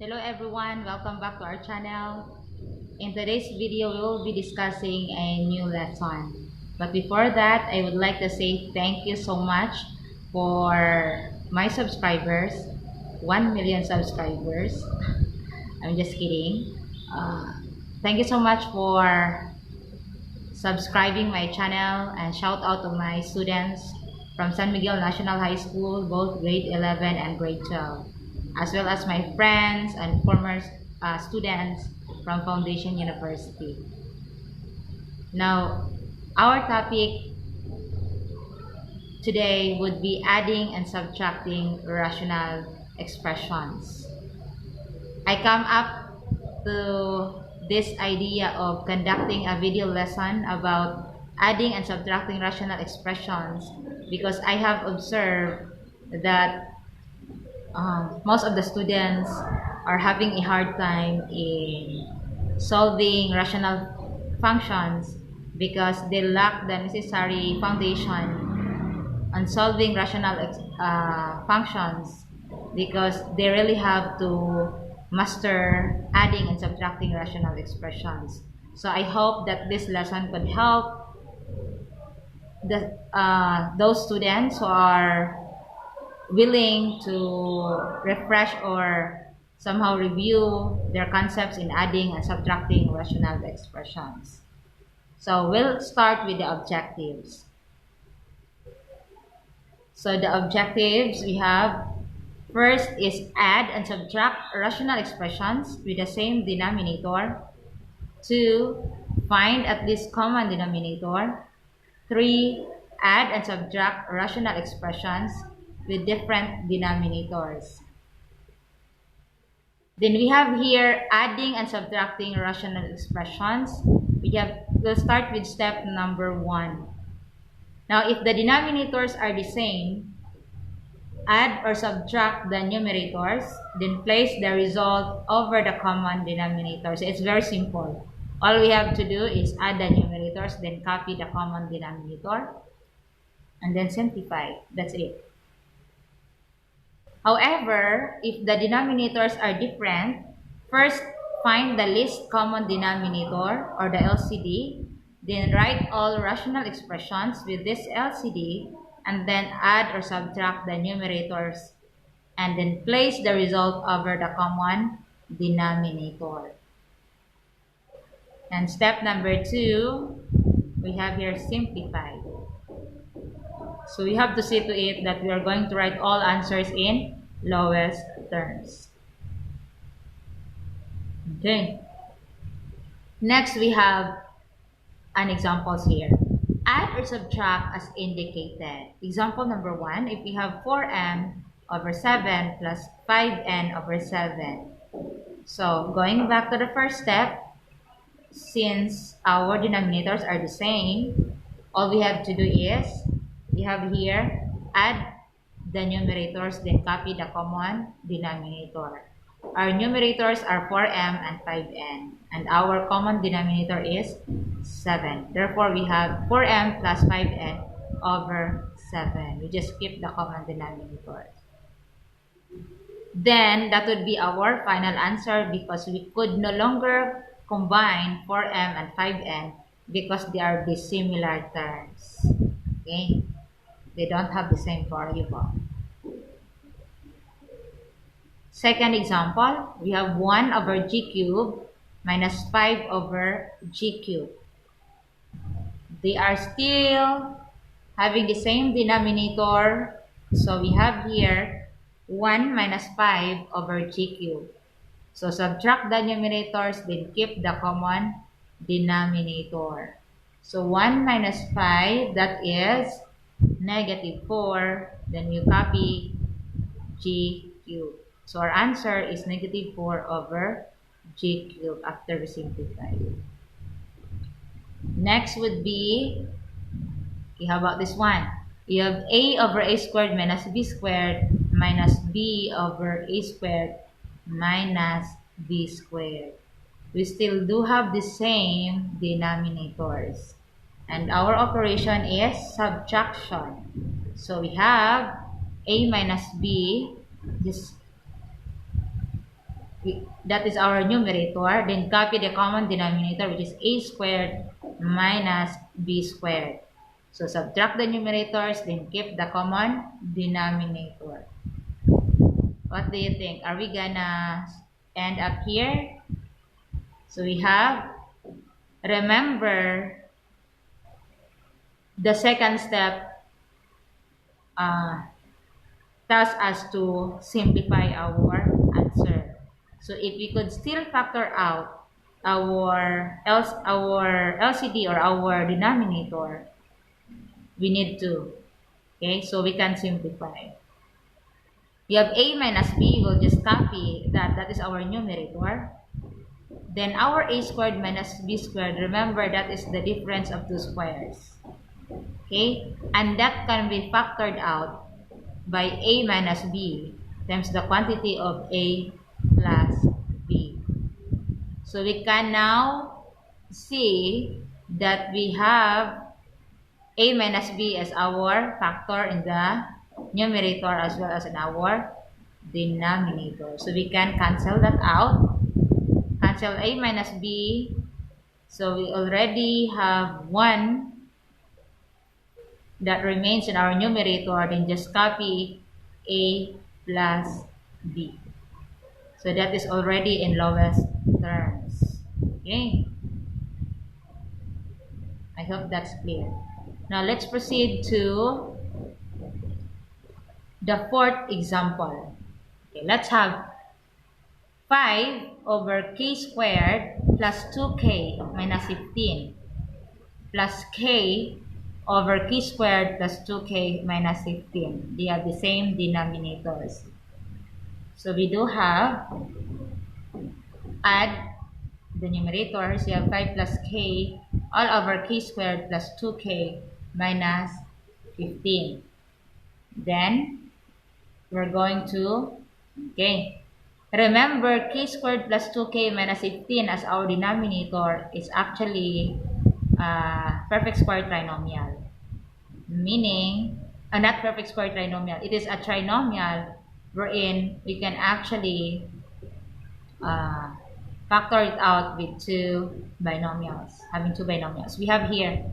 Hello everyone, welcome back to our channel. In today's video, we will be discussing a new lesson. But before that, I would like to say thank you so much for my subscribers, 1 million subscribers. I'm just kidding. Thank you so much for subscribing my channel, and shout out to my students from San Miguel National High School, both grade 11 and grade 12. As well as my friends and former students from Foundation University. Now, our topic today would be adding and subtracting rational expressions. I come up to this idea of conducting a video lesson about adding and subtracting rational expressions because I have observed that most of the students are having a hard time in solving rational functions because they lack the necessary foundation on solving rational functions, because they really have to master adding and subtracting rational expressions. So I hope that this lesson could help those students who are willing to refresh or somehow review their concepts in adding and subtracting rational expressions. So we'll start with the objectives. So the objectives we have, first is add and subtract rational expressions with the same denominator. 2, find at least common denominator. 3, add and subtract rational expressions with different denominators. Then we have here adding and subtracting rational expressions. We'll start with step number 1. Now, if the denominators are the same, add or subtract the numerators, then place the result over the common denominators. It's very simple. All we have to do is add the numerators, then copy the common denominator, and then simplify. That's it. However, if the denominators are different, first find the least common denominator, or the LCD, then write all rational expressions with this LCD, and then add or subtract the numerators, and then place the result over the common denominator. And step number 2, we have here simplify. So we have to see to it that we are going to write all answers in lowest terms. Okay. Next, we have an examples here. Add or subtract as indicated. Example number 1, if we have 4m over 7 plus 5n over 7. So going back to the first step, since our denominators are the same, all we have to do is, we have here, add the numerators, then copy the common denominator. Our numerators are 4m and 5n, and our common denominator is 7. Therefore, we have 4m plus 5n over 7. We just keep the common denominator. Then, that would be our final answer, because we could no longer combine 4m and 5n because they are dissimilar terms. Okay? They don't have the same variable. Second example, we have 1 over g cubed minus 5 over g cubed. They are still having the same denominator. So we have here 1 minus 5 over g cubed. So subtract the numerators, then keep the common denominator. So 1 minus 5, that is negative 4. Then you copy g cubed. So our answer is negative 4 over g cubed after we simplify. Next would be, okay, how about this one? You have a over a squared minus b squared minus b over a squared minus b squared. We still do have the same denominators. And our operation is subtraction. So we have a minus b, this that is our numerator. Then copy the common denominator, which is a squared minus b squared. So subtract the numerators, then keep the common denominator. What do you think? Are we gonna end up here? So we have, remember, the second step tells us to simplify our answer. So if we could still factor out our LCD or our denominator, we need to. Okay, so we can simplify. We have a minus b, we'll just copy that. That is our numerator. Then our a squared minus b squared, remember that is the difference of two squares. Okay, and that can be factored out by a minus b times the quantity of a plus b. So we can now see that we have a minus b as our factor in the numerator as well as in our denominator. So we can cancel that out. Cancel a minus b. So we already have 1 that remains in our numerator. Then just copy a plus b. So that is already in lowest terms. Okay. I hope that's clear. Now let's proceed to the fourth example. Okay, let's have 5 over k squared plus 2k minus 15 plus k over k squared plus 2k minus 15. They have the same denominators. So we do have, add the numerators. You have 5 plus k all over k squared plus 2k minus 15. Then we're going to, okay, remember k squared plus 2k minus 15 as our denominator is actually a perfect square trinomial. Meaning, not perfect square trinomial. It is a trinomial wherein we can actually factor it out with two binomials, having two binomials. We have here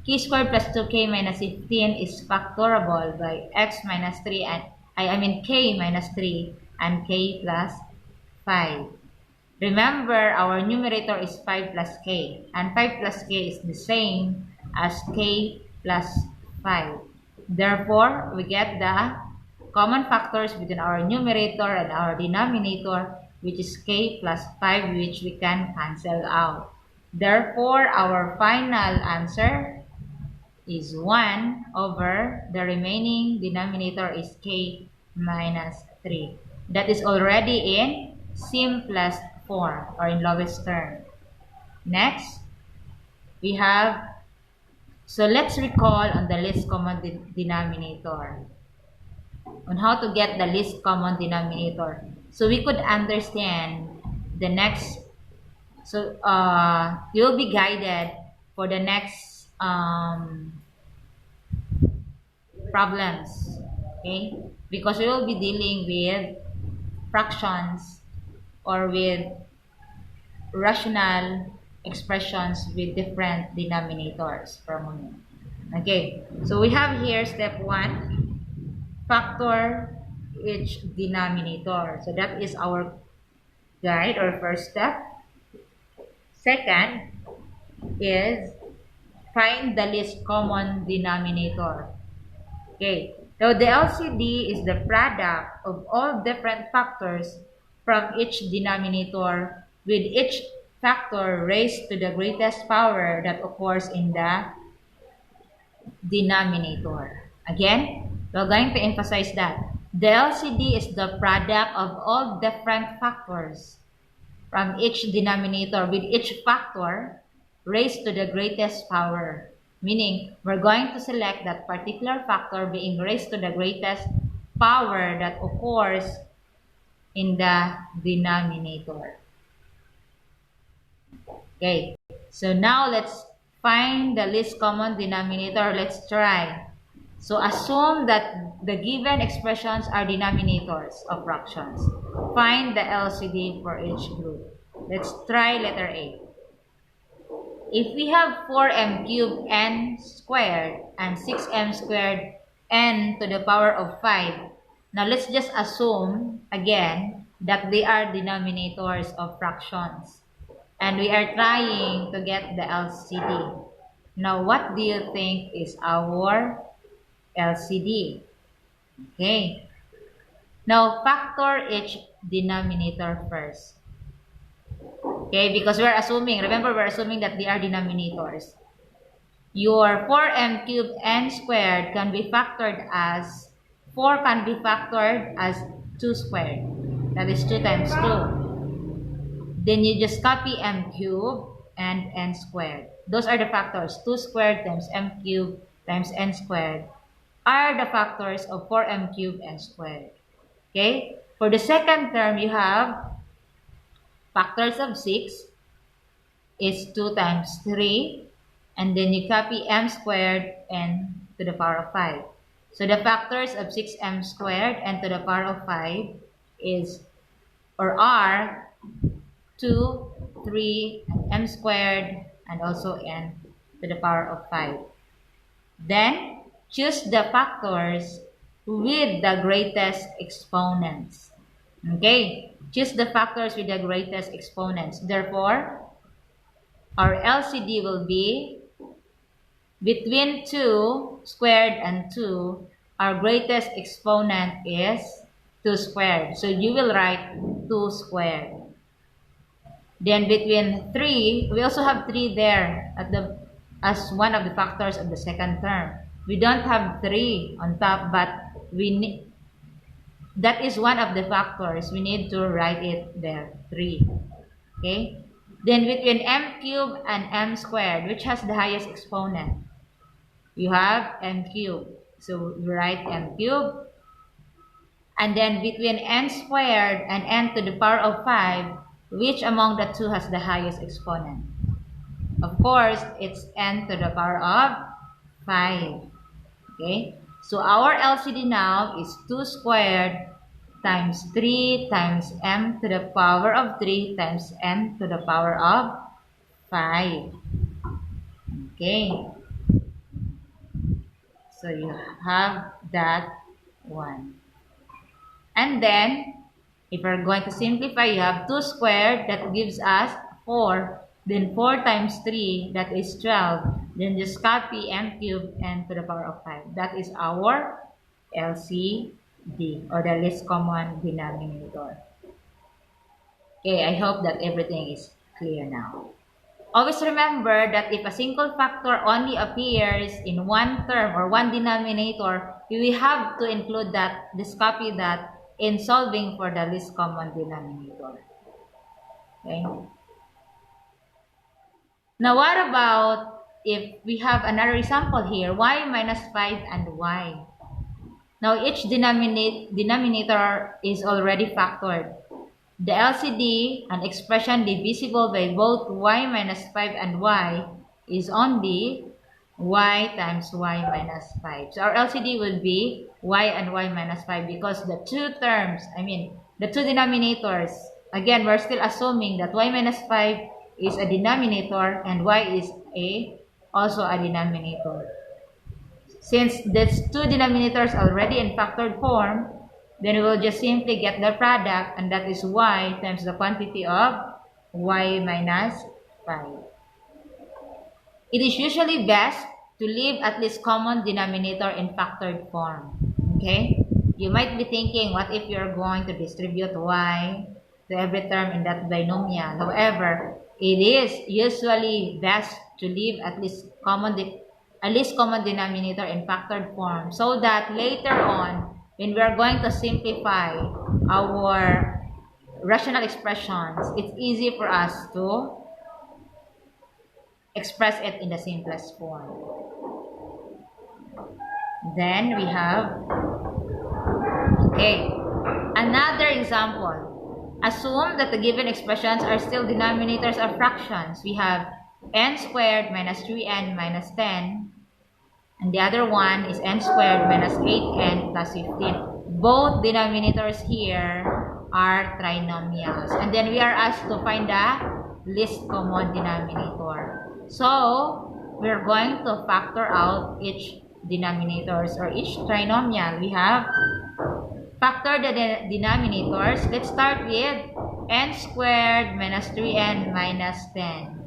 k squared plus 2k minus 15 is factorable by x minus 3 and k minus 3 and k plus 5. Remember, our numerator is 5 plus k, and 5 plus k is the same as k plus 5. Therefore, we get the common factors between our numerator and our denominator, which is k plus 5, which we can cancel out. Therefore, our final answer is 1 over the remaining denominator is k minus 3. That is already in simplest form or in lowest term. Next, we have, so let's recall on the least common denominator, on how to get the least common denominator. So we could understand the next, so you'll be guided for the next problems, okay? Because we will be dealing with fractions or with rational expressions with different denominators per moment. Okay, so we have here step 1, factor each denominator. So that is our guide or first step. Second is find the least common denominator. Okay, so the LCD is the product of all different factors from each denominator with each factor raised to the greatest power that occurs in the denominator. Again, we're going to emphasize that the LCD is the product of all different factors from each denominator with each factor raised to the greatest power. Meaning, we're going to select that particular factor being raised to the greatest power that occurs in the denominator. Okay, so now let's find the least common denominator. Let's try. So assume that the given expressions are denominators of fractions. Find the LCD for each group. Let's try letter A. If we have 4m cubed n squared and 6m squared n to the power of 5, now let's just assume again that they are denominators of fractions. And we are trying to get the LCD. Now what do you think is our LCD? Okay. Now factor each denominator first. Okay, because we're assuming, remember we're assuming that they are denominators. Your 4m cubed n squared can be factored as, 4 can be factored as 2 squared. That is 2 times 2. Then you just copy m cubed and n squared. Those are the factors. 2 squared times m cubed times n squared are the factors of 4m cubed n squared. Okay? For the second term, you have factors of 6 is 2 times 3, and then you copy m squared n to the power of 5. So the factors of 6m squared n to the power of 5 is, or are, 2, 3, and m squared, and also n to the power of 5. Then, choose the factors with the greatest exponents. Okay? Choose the factors with the greatest exponents. Therefore, our LCD will be between 2 squared and 2, our greatest exponent is 2 squared. So you will write 2 squared. Then between 3, we also have 3 there as one of the factors of the second term. We don't have 3 on top, but that is one of the factors. We need to write it there, 3. Okay? Then between m cubed and m squared, which has the highest exponent? You have m cubed. So we write m cubed. And then between n squared and n to the power of 5, which among the two has the highest exponent? Of course, it's n to the power of 5. Okay? So our LCD now is 2 squared times 3 times m to the power of 3 times n to the power of 5. Okay. So you have that one. And then, if we're going to simplify, you have 2 squared, that gives us 4. Then 4 times 3, that is 12. Then just copy m cubed n to the power of 5. That is our LCD, or the least common denominator. Okay, I hope that everything is clear now. Always remember that if a single factor only appears in one term or one denominator, we have to include that, just copy that in solving for the least common denominator. Okay. Now, what about if we have another example here, y minus 5 and y? Now, each denominator is already factored. The LCD, an expression divisible by both y minus 5 and y, is only y times y minus 5. So our LCD will be y and y minus 5 because the two terms, the two denominators, again, we're still assuming that y minus 5 is a denominator and y is also a denominator. Since these two denominators are already in factored form, then we will just simply get the product, and that is y times the quantity of y minus 5. It is usually best to leave at least common denominator in factored form. Okay? You might be thinking, what if you're going to distribute y to every term in that binomial? However, it is usually best to leave at least common denominator in factored form, so that later on, when we are going to simplify our rational expressions, it's easy for us to express it in the simplest form. Then we have, okay, another example. Assume that the given expressions are still denominators of fractions. We have n squared minus 3n minus 10. And the other one is n squared minus 8n plus 15. Both denominators here are trinomials. And then we are asked to find the least common denominator. So, we're going to factor out each denominators or each trinomial. We have factor the denominators. Let's start with n squared minus 3n minus 10.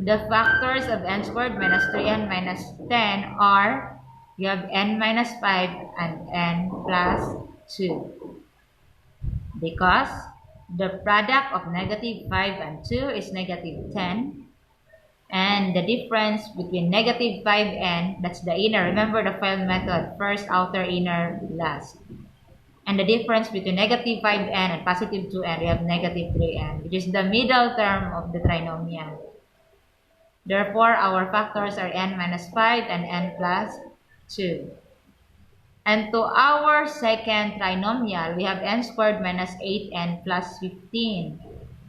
The factors of n squared minus 3n minus 10 are, you have n minus 5 and n plus 2. Because the product of negative 5 and 2 is negative 10. And the difference between negative 5n, that's the inner. Remember the FILE method. First, outer, inner, last. And the difference between negative 5n and positive 2n, we have negative 3n, which is the middle term of the trinomial. Therefore, our factors are n minus 5 and n plus 2. And to our second trinomial, we have n squared minus 8n plus 15.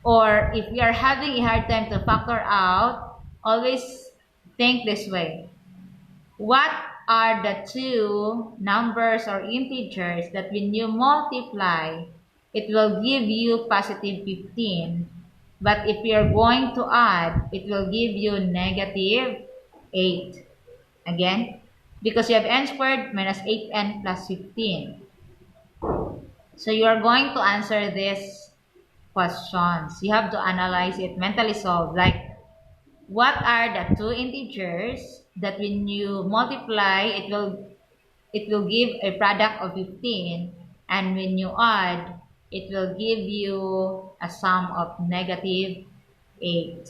Or if we are having a hard time to factor out, always think this way. What are the two numbers or integers that when you multiply, it will give you positive 15. But if you are going to add, it will give you negative 8. Again, because you have n squared minus 8n plus 15. So you are going to answer these questions. You have to analyze it, mentally solve. Like, what are the two integers that when you multiply, it will give a product of 15. And when you add, it will give you a sum of negative 8.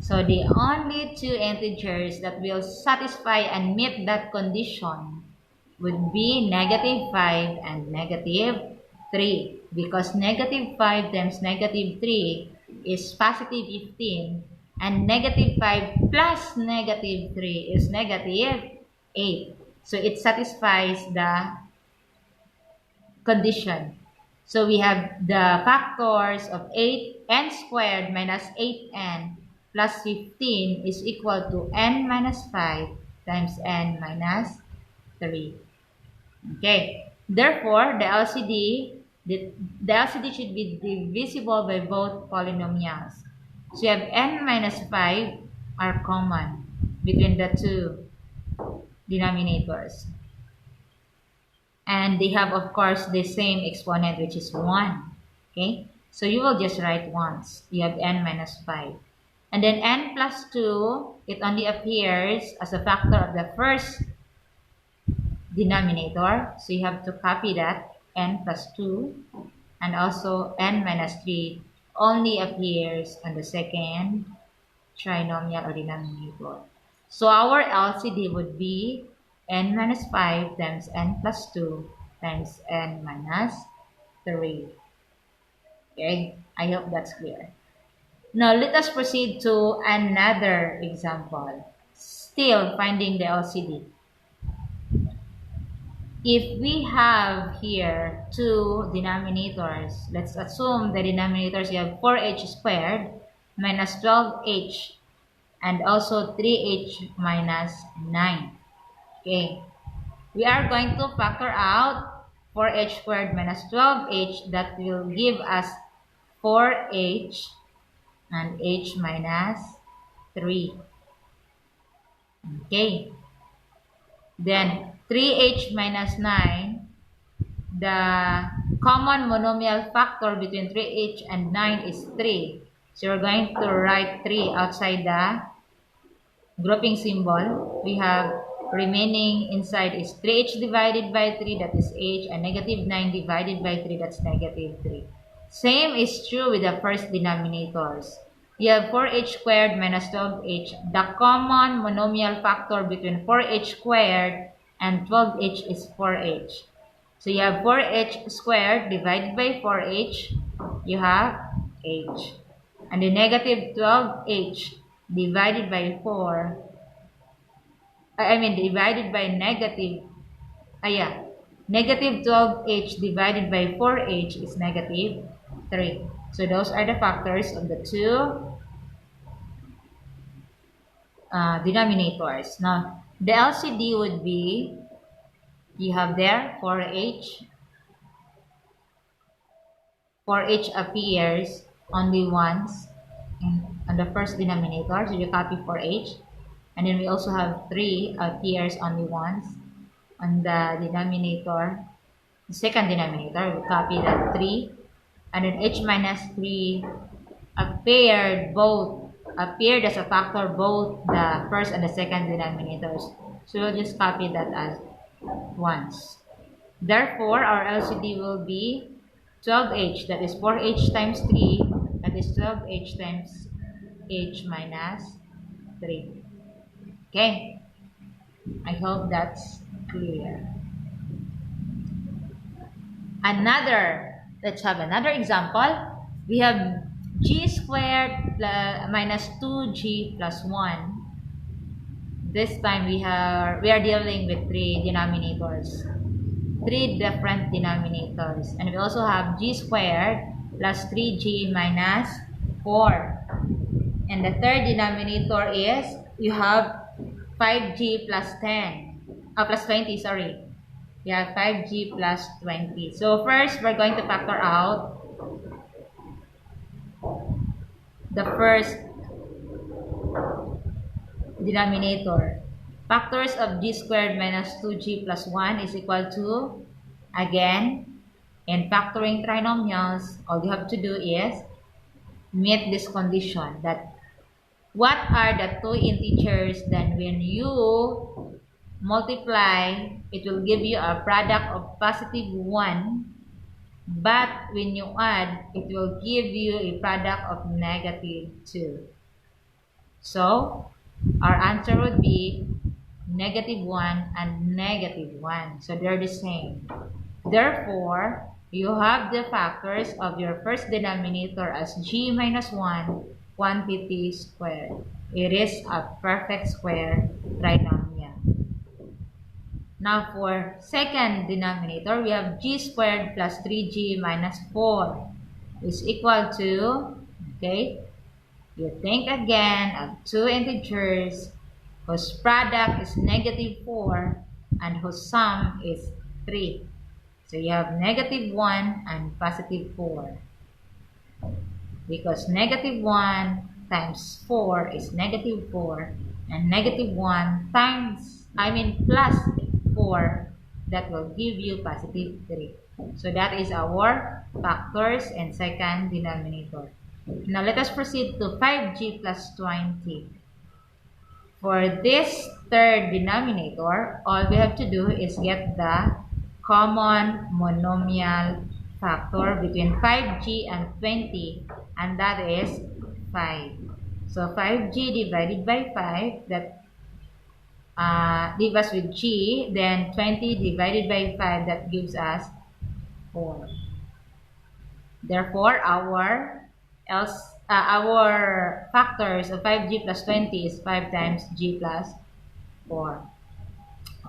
So the only two integers that will satisfy and meet that condition would be negative 5 and negative 3. Because negative 5 times negative 3 is positive 15. And negative 5 plus negative 3 is negative 8. So it satisfies the condition. So we have the factors of 8n squared minus 8n plus 15 is equal to n minus 5 times n minus 3. Okay. Therefore, the LCD should be divisible by both polynomials. So you have n minus 5 are common between the two denominators. And they have, of course, the same exponent, which is 1. Okay? So you will just write once. You have n minus 5. And then n plus 2, it only appears as a factor of the first denominator. So you have to copy that, n plus 2. And also n minus 3 only appears on the second trinomial or denominator. So our LCD would be n minus 5 times n plus 2 times n minus 3. Okay, I hope that's clear. Now, let us proceed to another example. Still finding the LCD. If we have here two denominators, let's assume the denominators, you have 4h squared minus 12h and also 3h minus 9. Okay, we are going to factor out 4h squared minus 12h. That will give us 4h and h minus 3. Okay, then 3h minus 9, the common monomial factor between 3h and 9 is 3. So we're going to write 3 outside the grouping symbol. We have remaining inside is 3h divided by 3, that is h, and negative 9 divided by 3, that's negative 3. Same is true with the first denominators. You have 4h squared minus 12h. The common monomial factor between 4h squared and 12h is 4h. So you have 4h squared divided by 4h, you have h. And the negative 12h divided by 4, divided by negative, negative 12h divided by 4h is negative 3. So those are the factors of the two denominators. Now, The LCD would be, you have there 4H. 4H appears only once on the first denominator, so you copy 4H. And then we also have 3 appears only once on the denominator, the second denominator. We copy that 3. And then H minus 3 appeared as a factor both the first and the second denominators. So we'll just copy that as once. Therefore, our LCD will be 12H, that is 4H times 3, that is 12H times H minus 3. Okay, I hope that's clear. Let's have another example. We have g squared minus 2g plus 1. This time we are dealing with 3 denominators. 3 different denominators. And we also have g squared plus 3g minus 4. And the third denominator is, you have 5g plus 20, sorry. We have 5g plus 20. So first, we're going to factor out the first denominator. Factors of g squared minus 2g plus 1 is equal to, again, in factoring trinomials, all you have to do is meet this condition that what are the 2 integers, then when you multiply, it will give you a product of positive 1, but when you add, it will give you a product of negative 2. So our answer would be negative 1 and negative 1. So they're the same. Therefore, you have the factors of your first denominator as g minus 1 quantity squared. It is a perfect square trinomial. Now for second denominator, we have g squared plus 3g minus 4 is equal to, okay, you think again of 2 integers whose product is negative 4 and whose sum is 3. So you have negative 1 and positive 4. Because negative 1 times 4 is negative 4, and negative 1 plus 4, that will give you positive 3. So that is our factors and second denominator. Now let us proceed to 5g plus 20. For this third denominator, all we have to do is get the common monomial factor between 5g and 20, and that is 5. So 5g divided by 5, that leaves us with g, then 20 divided by 5, that gives us 4. Therefore, our factors of 5g plus 20 is 5 times g plus 4.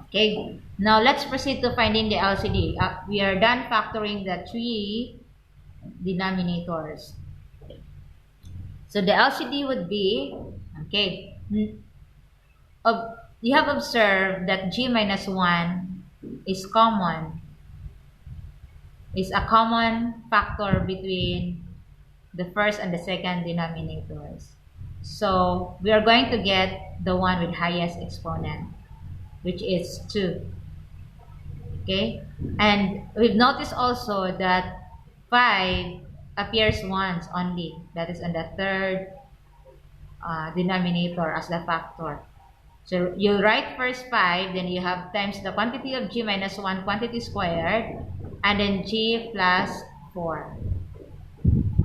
Okay, now let's proceed to finding the LCD. We are done factoring the 3 denominators. So the LCD would be, okay, you have observed that g minus 1 is a common factor between the first and the second denominators. So we are going to get the one with highest exponent, which is 2. Okay, and we've noticed also that 5 appears once only, that is on the third denominator as the factor. So you write first 5, then you have times the quantity of g minus 1 quantity squared, and then g plus 4.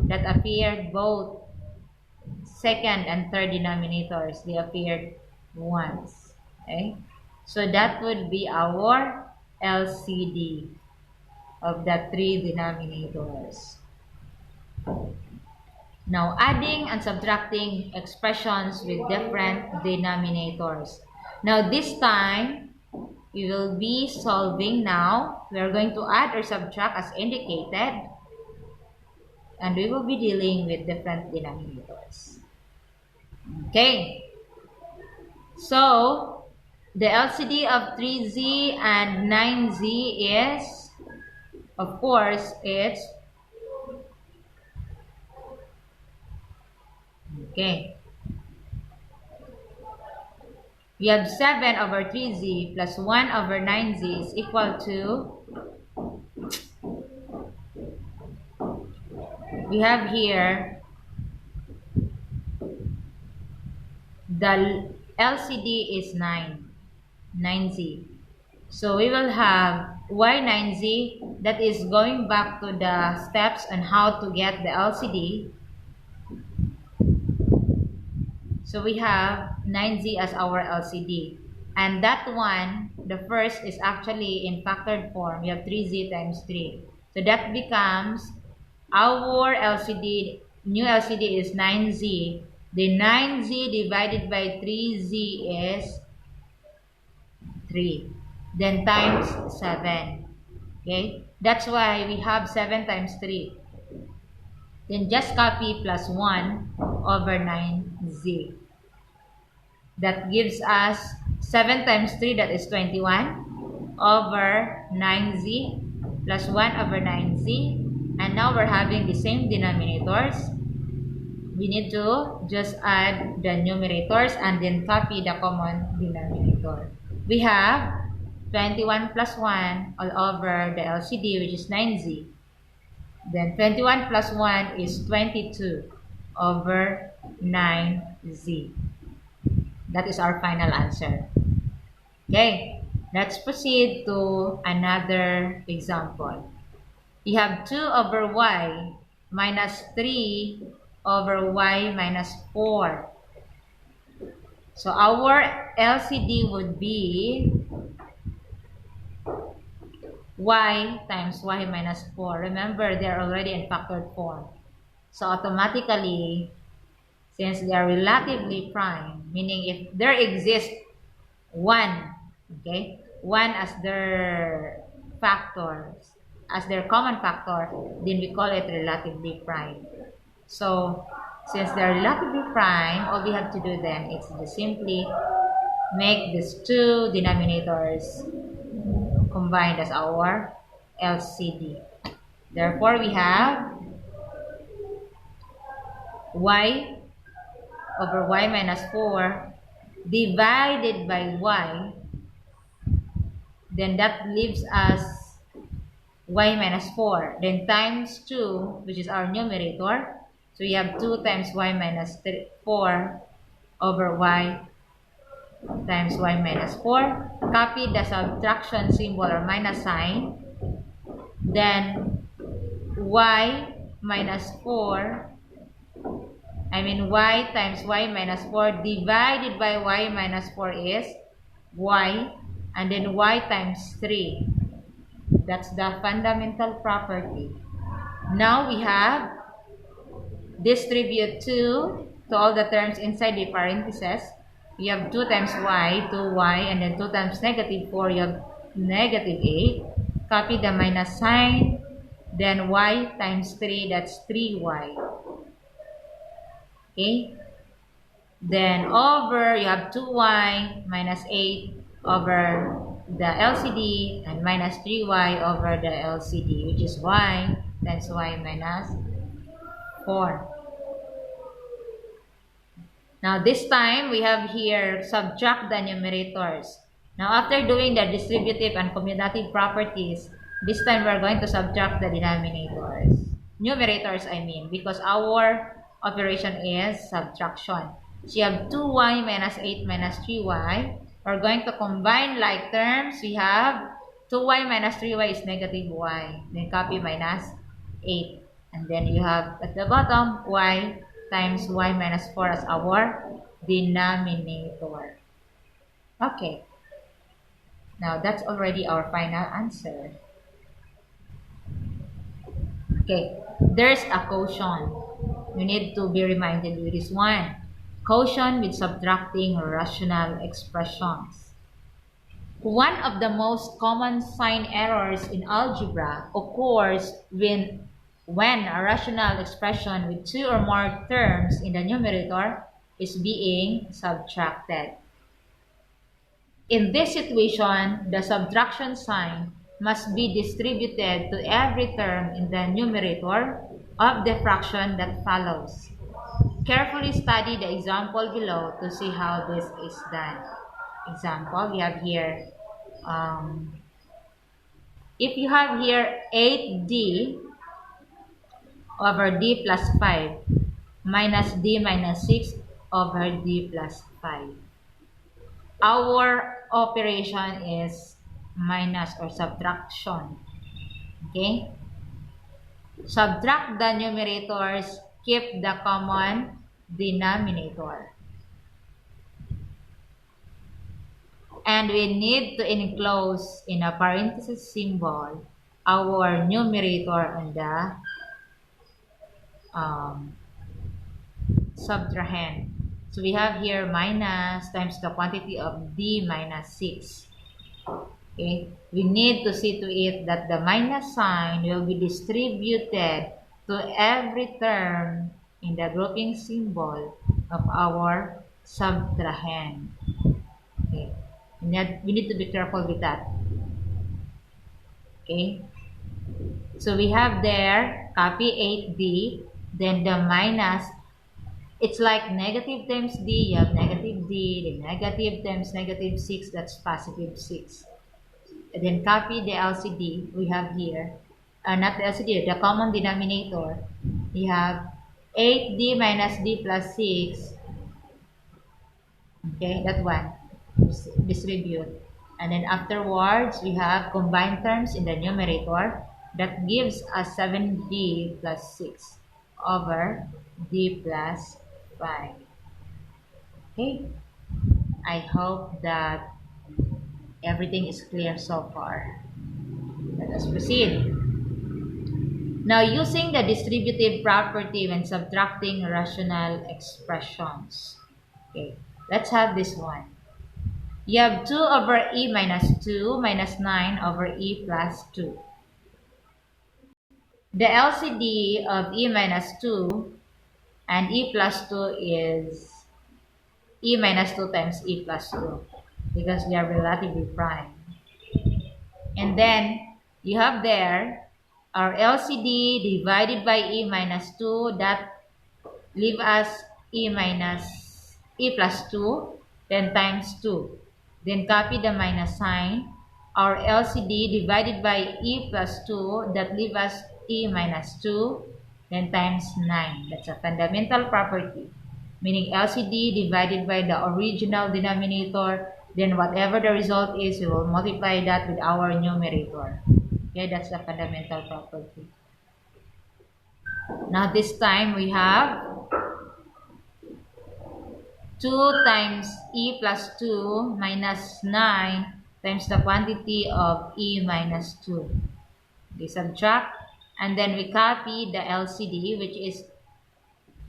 That appeared both second and third denominators. They appeared once. Okay, so that would be our LCD of the 3 denominators. Now, adding and subtracting expressions with different denominators. Now, this time, we will be solving now. We are going to add or subtract as indicated. And we will be dealing with different denominators. Okay. So, The LCD of 3z and 9z is, of course, it's, okay, we have 7 over 3z plus 1 over 9z is equal to, we have here, the LCD is 9z. So we will have y9z, that is going back to the steps on how to get the LCD. So we have 9z as our LCD. And that one, the first is actually in factored form. We have 3z times 3. So that becomes our LCD, new LCD is 9z. The 9z divided by 3z is 3. Then times 7. Okay? That's why we have 7 times 3. Then just copy plus 1 over 9z. That gives us 7 times 3, that is 21, over 9z plus 1 over 9z. And now we're having the same denominators. We need to just add the numerators and then copy the common denominator. We have 21 plus 1 all over the LCD, which is 9z. Then 21 plus 1 is 22 over 9z. That is our final answer. Okay, let's proceed to another example. You have 2 over y minus 3 over y minus 4. So our LCD would be y times y minus 4. Remember, they're already in factored form. So automatically, since they are relatively prime, meaning if there exists 1, okay, 1 as their factors, as their common factor, then we call it relatively prime. So since they're relatively prime, all we have to do then is just simply make these two denominators combined as our LCD. Therefore, we have y over y minus 4 divided by y. Then that leaves us y minus 4. Then times 2, which is our numerator. So we have 2 times y minus 4 over y times y minus 4. Copy the subtraction symbol or minus sign. Then y minus 4, y times y minus 4 divided by y minus 4 is y, and then y times 3. That's the fundamental property. Now we have distribute 2 to all the terms inside the parentheses. We have 2 times y, 2y, and then 2 times negative 4, you have negative 8. Copy the minus sign. Then y times 3, that's 3y. Okay? Then over, you have 2y minus 8 over the LCD and minus 3y over the LCD, which is y times y minus 4. Now this time, we have here subtract the numerators. Now after doing the distributive and commutative properties, this time we're going to subtract the denominators. Numerators, I mean, because our operation is subtraction. So you have 2y minus 8 minus 3y. We're going to combine like terms. We have 2y minus 3y is negative y. Then copy minus 8. And then you have at the bottom y times y minus 4 as our denominator. Okay. Now that's already our final answer. Okay. There's a quotient. You need to be reminded with this one. Quotient with subtracting rational expressions. One of the most common sign errors in algebra occurs when a rational expression with 2 or more terms in the numerator is being subtracted. In this situation, the subtraction sign must be distributed to every term in the numerator of the fraction that follows. Carefully study the example below to see how this is done. Example, we have here, if you have here 8d over d plus 5 minus d minus 6 over d plus 5. Our operation is minus or subtraction. Okay? Subtract the numerators, keep the common denominator. And we need to enclose in a parenthesis symbol our numerator and the subtrahend. So we have here minus times the quantity of d minus 6. Okay, we need to see to it that the minus sign will be distributed to every term in the grouping symbol of our subtrahend. Okay, we need to be careful with that. Okay, so we have there, copy 8d, then the minus, it's like negative times d, you have negative d, then negative times negative 6, that's positive 6. And then copy the LCD we have here, not the LCD, the common denominator. We have 8d minus d plus 6. Okay, that one. Distribute. And then afterwards, we have combined terms in the numerator. That gives us 7d plus 6 over d plus 5. Okay, I hope that everything is clear so far. Let us proceed. Now, using the distributive property when subtracting rational expressions. Okay, let's have this one. You have 2 over e minus 2 minus 9 over e plus 2. The LCD of e minus 2 and e plus 2 is e minus 2 times e plus 2 because they are relatively prime. And then you have there our LCD divided by e minus 2, that leave us e plus 2, then times 2. Then copy the minus sign. Our LCD divided by e plus 2, that leave us e minus 2, then times 9. That's a fundamental property, meaning LCD divided by the original denominator, then whatever the result is, we will multiply that with our numerator. Okay, that's the fundamental property. Now this time we have 2 times e plus 2 minus 9 times the quantity of e minus 2. We subtract, and then we copy the LCD, which is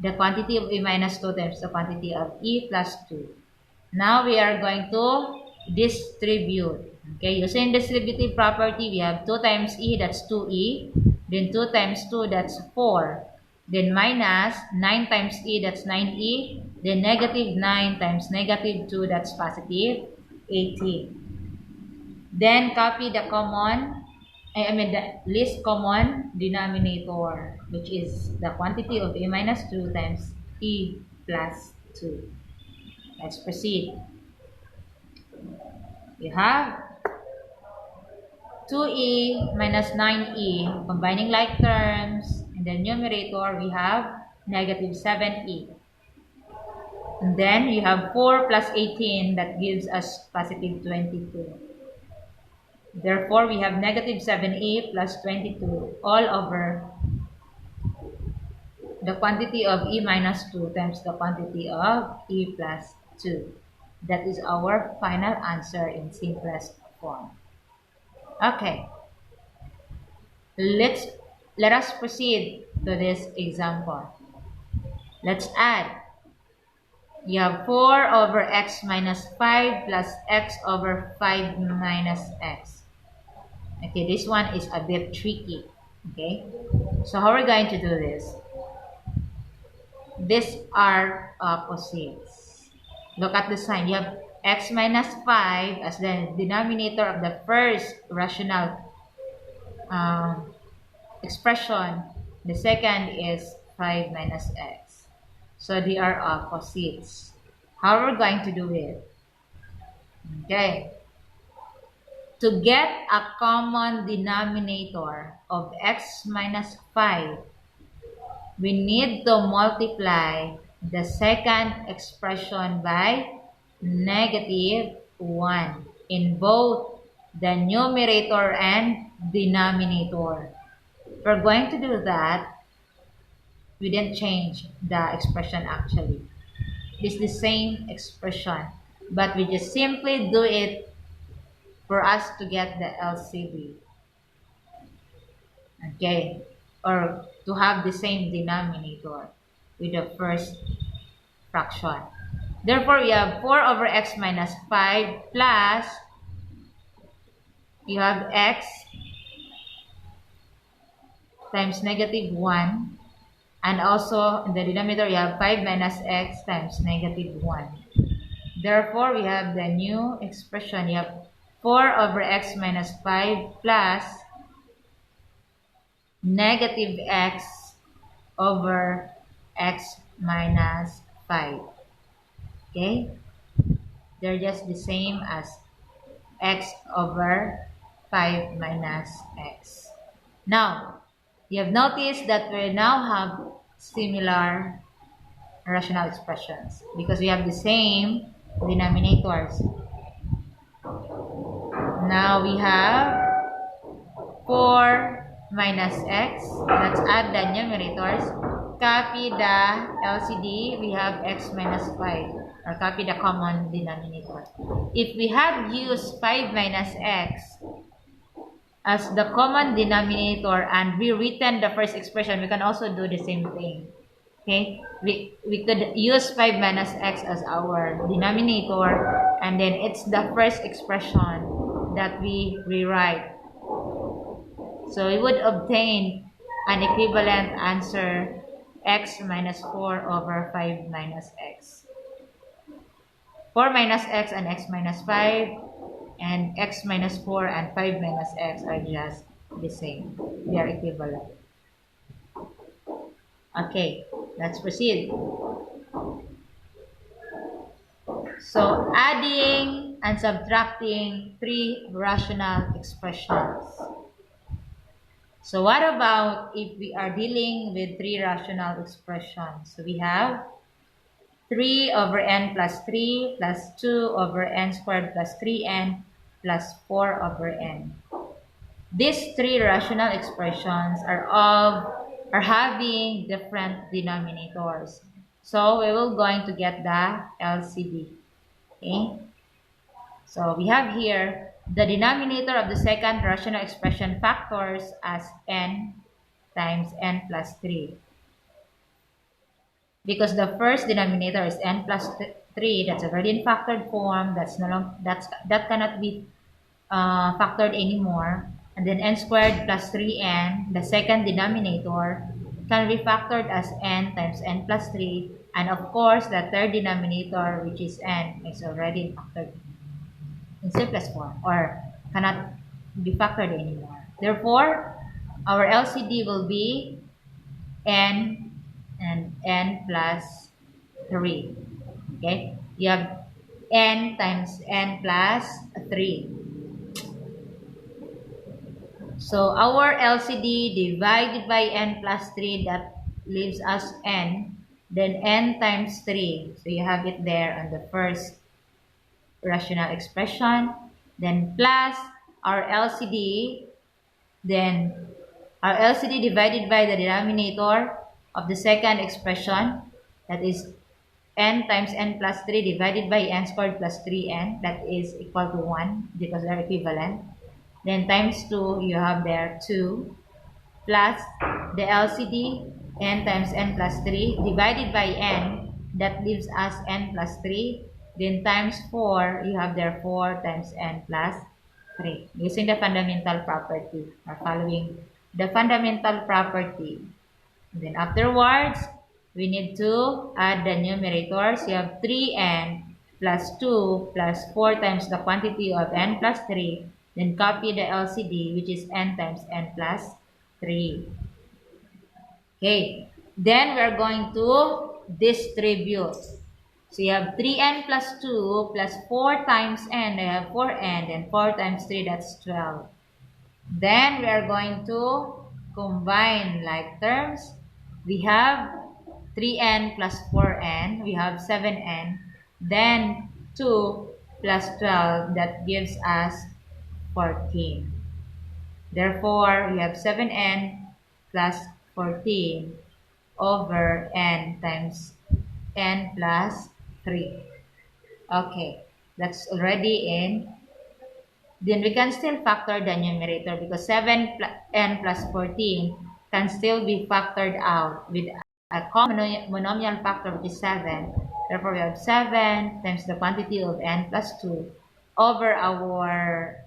the quantity of e minus 2 times the quantity of e plus 2. Now we are going to distribute. Okay, using distributive property, we have 2 times e, that's 2e. Then 2 times 2, that's 4. Then minus 9 times e, that's 9e. Then negative 9 times negative 2, that's positive 18. Then copy the the least common denominator, which is the quantity of e minus 2 times e plus 2. Let's proceed. You have 2e minus 9e, combining like terms. In the numerator, we have negative 7e. And then you have 4 plus 18, that gives us positive 22. Therefore, we have negative 7e plus 22 all over the quantity of e minus 2 times the quantity of e plus 2. That is our final answer in simplest form. Okay. Let us proceed to this example. Let's add. You have 4 over x minus 5 plus x over 5 minus x. Okay, this one is a bit tricky. Okay, so how are we going to do this? These are opposites. Look at the sign. You have x minus 5 as the denominator of the first rational expression. The second is 5 minus x. So they are opposites. How are we going to do it? Okay. To get a common denominator of x minus 5, we need to multiply the second expression by negative 1 in both the numerator and denominator. We're going to do that. We didn't change the expression actually. It's the same expression, but we just simply do it for us to get the LCD. Okay, or to have the same denominator with the first fraction. Therefore, we have 4 over x minus 5 plus, you have x times negative 1, and also in the denominator you have 5 minus x times negative 1. Therefore, we have the new expression. You have 4 over x minus 5 plus negative x over x minus 5. Okay? They're just the same as x over 5 minus x. Now, you have noticed that we now have similar rational expressions because we have the same denominators. Now we have 4 minus x. Let's add the numerators. Copy the LCD. We have x minus 5. Or copy the common denominator. If we had used 5 minus x as the common denominator and rewritten the first expression, we can also do the same thing. Okay, we could use 5 minus x as our denominator, and then it's the first expression that we rewrite. So we would obtain an equivalent answer, x minus 4 over 5 minus x. 4 minus x and x minus 5, and x minus 4 and 5 minus x are just the same. They are equivalent. Okay, let's proceed. So, adding and subtracting 3 rational expressions. So, what about if we are dealing with 3 rational expressions? So, we have 3 over n plus 3 plus 2 over n squared plus 3n plus 4 over n. These 3 rational expressions are having different denominators. So we will going to get the LCD. Okay? So we have here the denominator of the second rational expression factors as n times n plus 3. Because the first denominator is n plus 3, that's already in factored form. That cannot be factored anymore. And then n squared plus 3n, the second denominator, can be factored as n times n plus 3. And of course, the third denominator, which is n, is already factored in simplest form or cannot be factored anymore. Therefore, our LCD will be n and n plus 3. Okay? You have n times n plus 3. So our LCD divided by n plus 3, that leaves us n, then n times 3. So you have it there on the first rational expression, then plus our LCD, then our LCD divided by the denominator of the second expression, that is n times n plus 3 divided by n squared plus 3n, that is equal to 1 because they're equivalent. Then times 2, you have there 2, plus the LCD, n times n plus 3, divided by n, that leaves us n plus 3. Then times 4, you have there 4 times n plus 3. Using the fundamental property, or following the fundamental property. Then afterwards, we need to add the numerators. You have 3n plus 2 plus 4 times the quantity of n plus 3. Then copy the LCD, which is n times n plus 3. Okay, then we are going to distribute. So you have 3n plus 2 plus 4 times n, I have 4n, then 4 times 3, that's 12. Then we are going to combine like terms. We have 3n plus 4n, we have 7n, then 2 plus 12, that gives us 14. Therefore, we have 7n plus 14 over n times n plus 3. Okay, that's already in. Then we can still factor the numerator because 7n plus 14 can still be factored out with a common monomial factor, which is 7. Therefore, we have 7 times the quantity of n plus 2 over our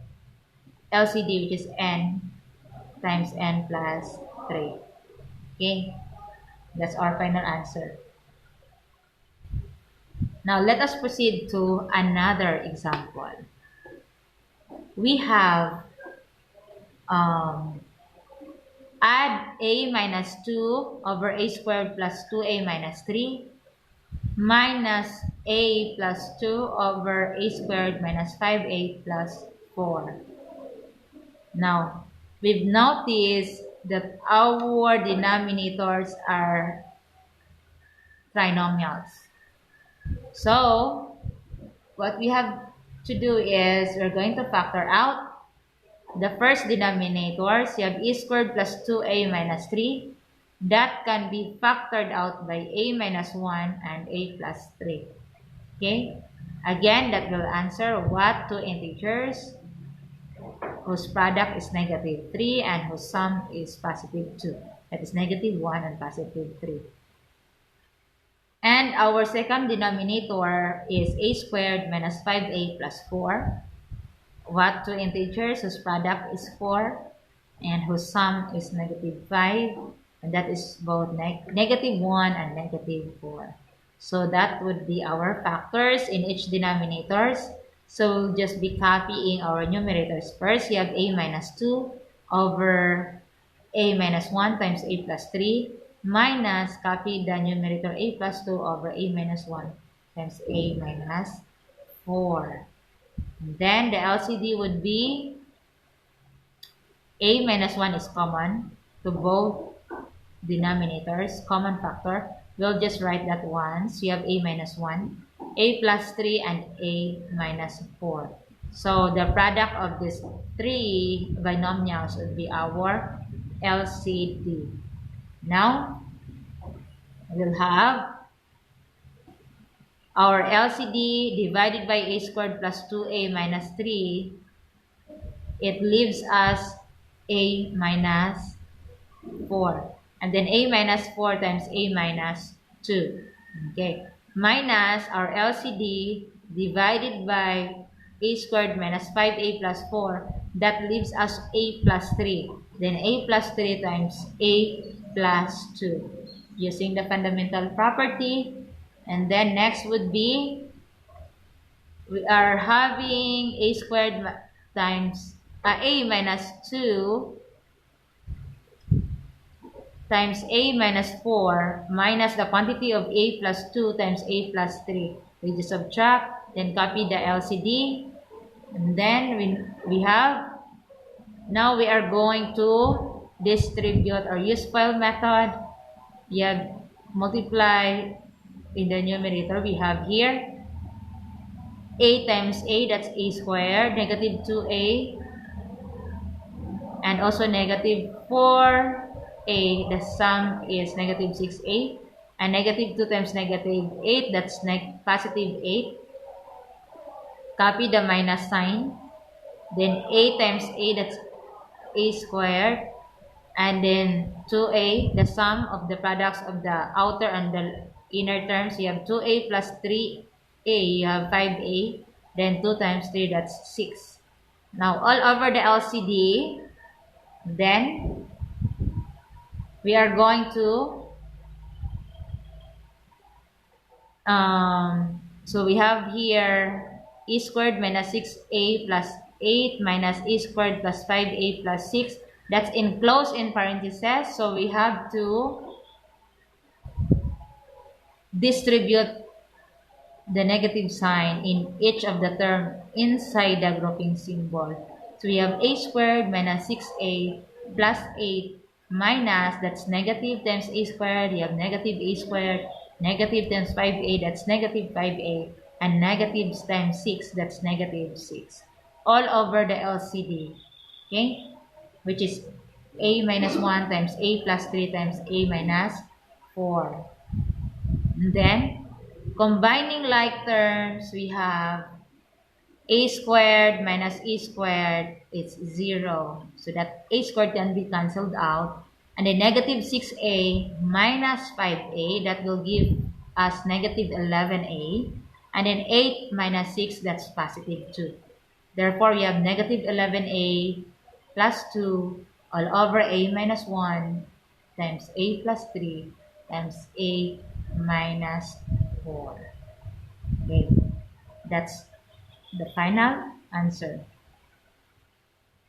LCD, which is n times n plus 3. Okay, that's our final answer. Now, let us proceed to another example. We have add a minus 2 over a squared plus 2a minus 3 minus a plus 2 over a squared minus 5a plus 4. Now, we've noticed that our denominators are trinomials. So, what we have to do is we're going to factor out the first denominators. You have a squared plus 2a minus 3. That can be factored out by a minus 1 and a plus 3. Okay? Again, that will answer what two integers whose product is negative 3 and whose sum is positive 2. That is negative 1 and positive 3. And our second denominator is a squared minus 5a plus 4. What two integers whose product is 4 and whose sum is negative 5. And that is both negative 1 and negative 4. So that would be our factors in each denominators. So we'll just be copying our numerators first. You have a minus 2 over a minus 1 times a plus 3 minus, copy the numerator a plus 2 over a minus 1 times a minus 4. And then the LCD would be a minus 1 is common to both denominators, common factor. We'll just write that once. You have a minus 1, a plus 3, and a minus 4. So the product of these three binomials would be our LCD. Now, we'll have our LCD divided by a squared plus 2a minus 3. It leaves us a minus 4. And then a minus 4 times a minus 2. Okay. Minus our LCD divided by a squared minus 5a plus 4. That leaves us a plus 3. Then a plus 3 times a plus 2. Using the fundamental property. And then next would be, we are having a squared times a minus 2 times a minus 4 minus the quantity of a plus 2 times a plus 3. We just subtract, then copy the LCD. And then we have, now we are going to distribute or use FOIL method. You have multiply in the numerator. We have here a times a, that's a squared, negative 2a, and also negative 4a, the sum is negative 6a, and negative 2 times negative 8, that's positive 8. Copy the minus sign. Then a times a, that's a squared, and then 2a, the sum of the products of the outer and the inner terms. You have 2a plus 3a, you have 5a, then 2 times 3, that's 6. Now all over the LCD, then we are going to So we have here a squared minus 6a plus 8 minus a squared plus 5a plus 6. That's enclosed in parentheses. So we have to distribute the negative sign in each of the term inside the grouping symbol. So we have a squared minus 6a plus 8 minus, that's negative times a squared, you have negative a squared, negative times 5a, that's negative 5a, and negatives times 6, that's negative 6. All over the LCD, okay? Which is a minus 1 times a plus 3 times a minus 4. And then, combining like terms, we have a squared minus e squared, it's 0. So that a squared can be cancelled out. And then negative 6a minus 5a, that will give us negative 11a. And then 8 minus 6, that's positive 2. Therefore, we have negative 11a plus 2 all over a minus 1 times a plus 3 times a minus 4. Okay, that's the final answer.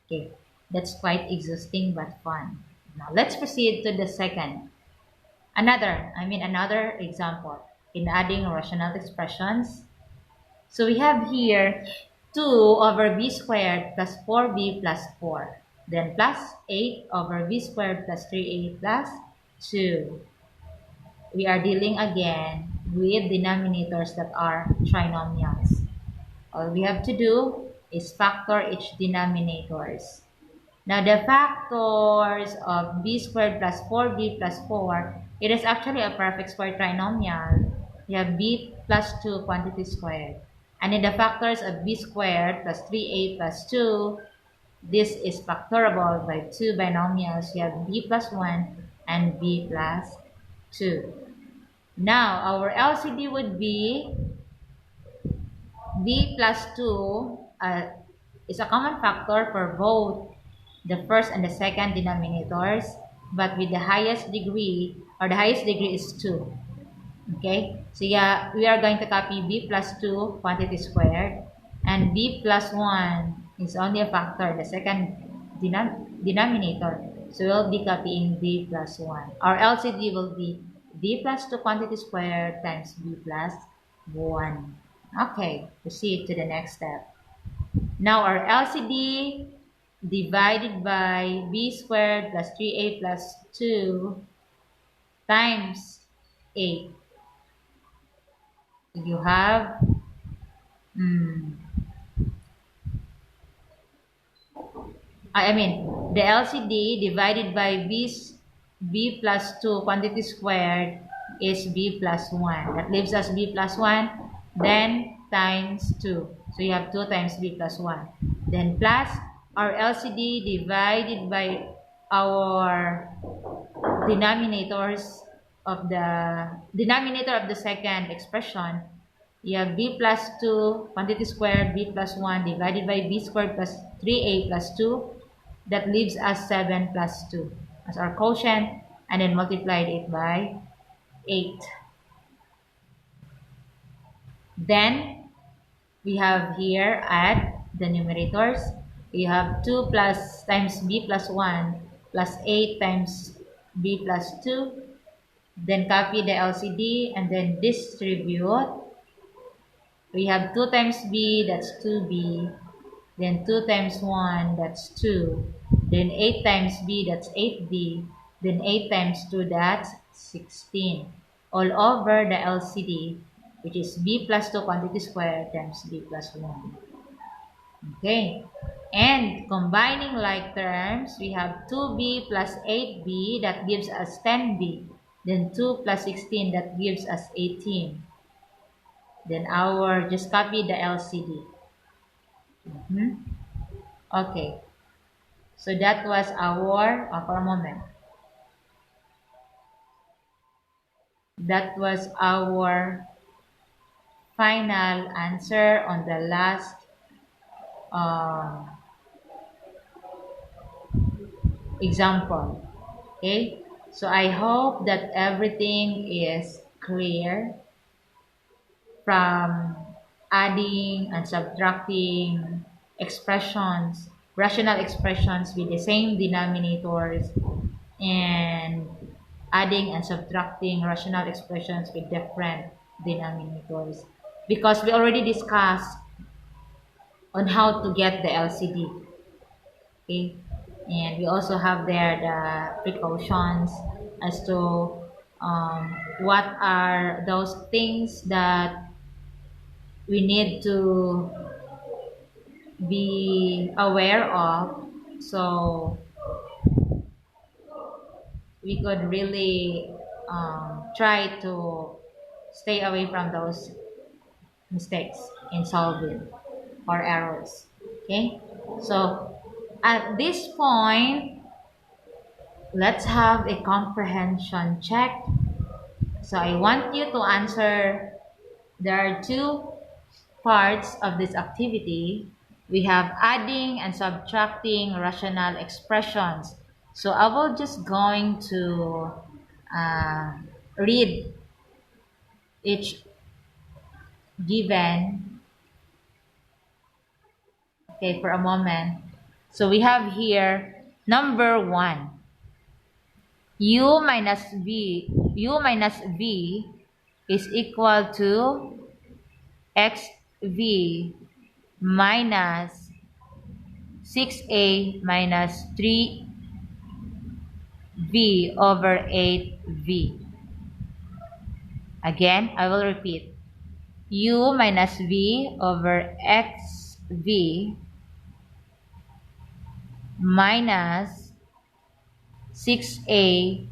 Okay, that's quite exhausting but fun. Now let's proceed to the second. Another example in adding rational expressions. So we have here 2 over b squared plus 4b plus 4. Then plus 8 over b squared plus 3a plus 2. We are dealing again with denominators that are trinomials. All we have to do is factor each denominators. Now the factors of b squared plus 4b plus 4, it is actually a perfect square trinomial. You have b plus 2 quantity squared. And in the factors of b squared plus 3a plus 2, this is factorable by 2 binomials. You have b plus 1 and b plus 2. Now, our LCD would be b plus 2 is a common factor for both the first and the second denominators, but with the highest degree, or the highest degree is 2. Okay, so yeah, we are going to copy b plus 2 quantity squared, and b plus 1 is only a factor, the second denominator. So we'll be copying b plus 1. Our LCD will be b plus 2 quantity squared times b plus 1. Okay, proceed to the next step. Now our LCD divided by b squared plus 3a plus 2 times 8. You have the LCD divided by b plus 2 quantity squared is b plus 1. That leaves us b plus 1, then times 2. So you have 2 times b plus 1. Then plus our LCD divided by our denominators of the second expression. You have b plus 2 quantity squared, b plus 1 divided by b squared plus 3a plus 2. That leaves us 7 plus 2 as our quotient, and then multiplied it by 8. Then we have here add the numerators. We have 2 plus times b plus 1 plus 8 times b plus 2. Then copy the LCD and then distribute. We have 2 times b, that's 2b. Then 2 times 1, that's 2. Then 8 times b, that's 8b. Then 8 times 2, that's 16. All over the LCD, which is b plus 2 quantity squared times b plus 1. Okay. And combining like terms, we have 2b plus 8b, that gives us 10b. Then 2 plus 16, that gives us 18. Then just copy the LCD. Okay. So that was our, for a moment. That was our final answer on the last example. Okay, so I hope that everything is clear. from adding and subtracting expressions, rational expressions with the same denominators, and adding and subtracting rational expressions with different denominators, because we already discussed on how to get the LCD. Okay, and we also have there the precautions as to what are those things that we need to be aware of, so we could really try to stay away from those mistakes in solving or errors. Okay, so at this point, let's have a comprehension check. So I want you to answer. There are two parts of this activity. We have adding and subtracting rational expressions. So I will just going to read each given, okay, for a moment. So we have here number 1, u minus v is equal to xv minus 6a minus 3v over 8v. Again, I will repeat. U minus v over xv minus 6a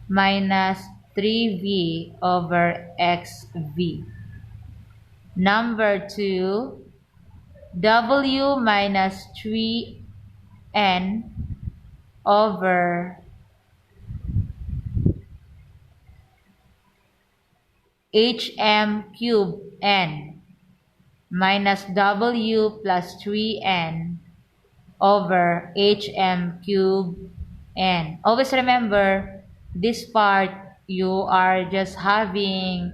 minus 3v over xv. Number 2, w minus 3n over hm cubed n minus w plus 3n over hm cubed n. Always remember, this part you are just having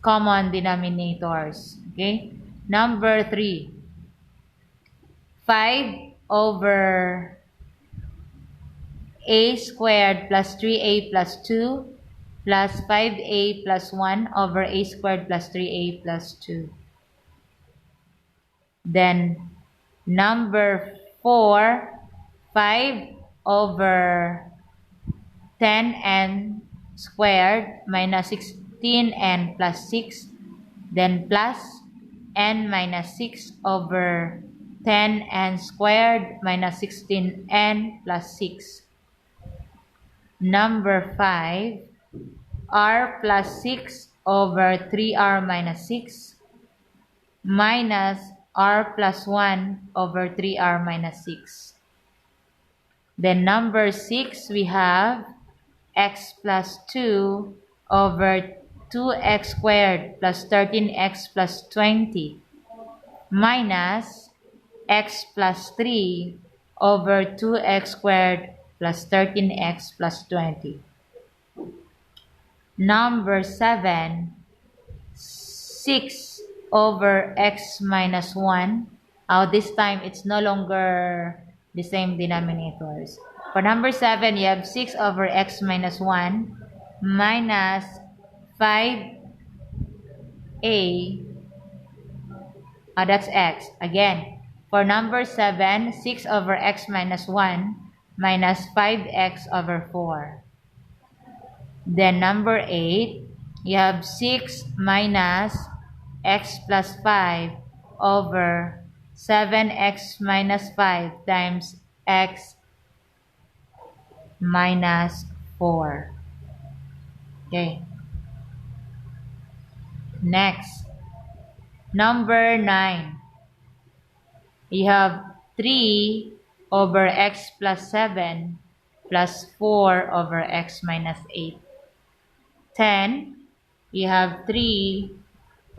common denominators. Okay. Number 3, 5 over a squared plus 3a plus 2 plus 5a plus 1 over a squared plus 3a plus 2. Then number 4, 5 over 10n squared minus 16n plus 6, then plus n minus 6 over 10n squared minus 16n plus 6. Number 5, r plus 6 over 3r minus 6 minus r plus 1 over 3r minus 6. Then number 6, we have x plus 2 over 2x squared plus 13x plus 20 minus x plus 3 over 2x squared plus 13x plus 20. Number 7, 6 over x minus 1. This time it's no longer the same denominators. For number 7, you have 6 over x minus 1 minus 5a. That's x. Again, for number 7, 6 over x minus 1 minus 5x over 4. Then number 8, you have 6 minus x plus 5 over 7x minus 5 times x minus 4. Okay. Next, number 9. You have 3 over x plus 7 plus 4 over x minus 8. 10, you have 3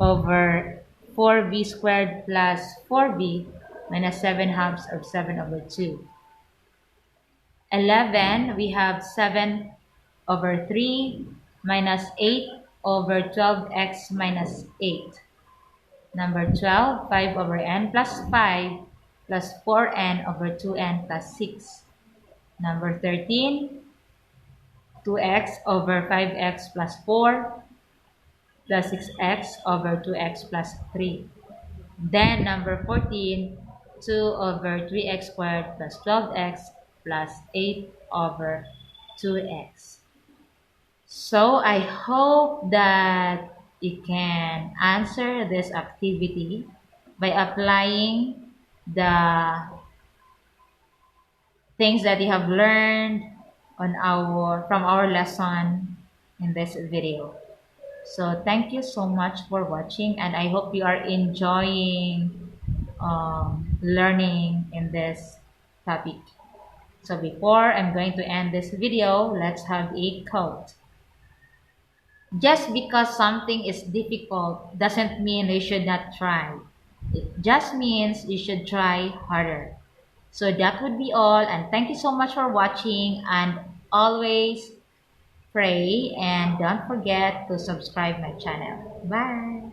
over 4b squared plus 4b minus 7 halves of 7 over 2. 11, we have 7 over 3 minus 8 over 12x minus 8. Number 12, 5 over n plus 5 plus 4n over 2n plus 6. Number 13, 2x over 5x plus 4 plus 6x over 2x plus 3. Then number 14, 2 over 3x squared plus 12x plus 8 over 2x. So I hope that you can answer this activity by applying the things that you have learned on from our lesson in this video. So thank you so much for watching, and I hope you are enjoying learning in this topic. So before I'm going to end this video, let's have a quote. Just because something is difficult doesn't mean you should not try. It just means you should try harder. So that would be all, and thank you so much for watching, and always pray and don't forget to subscribe my channel. Bye.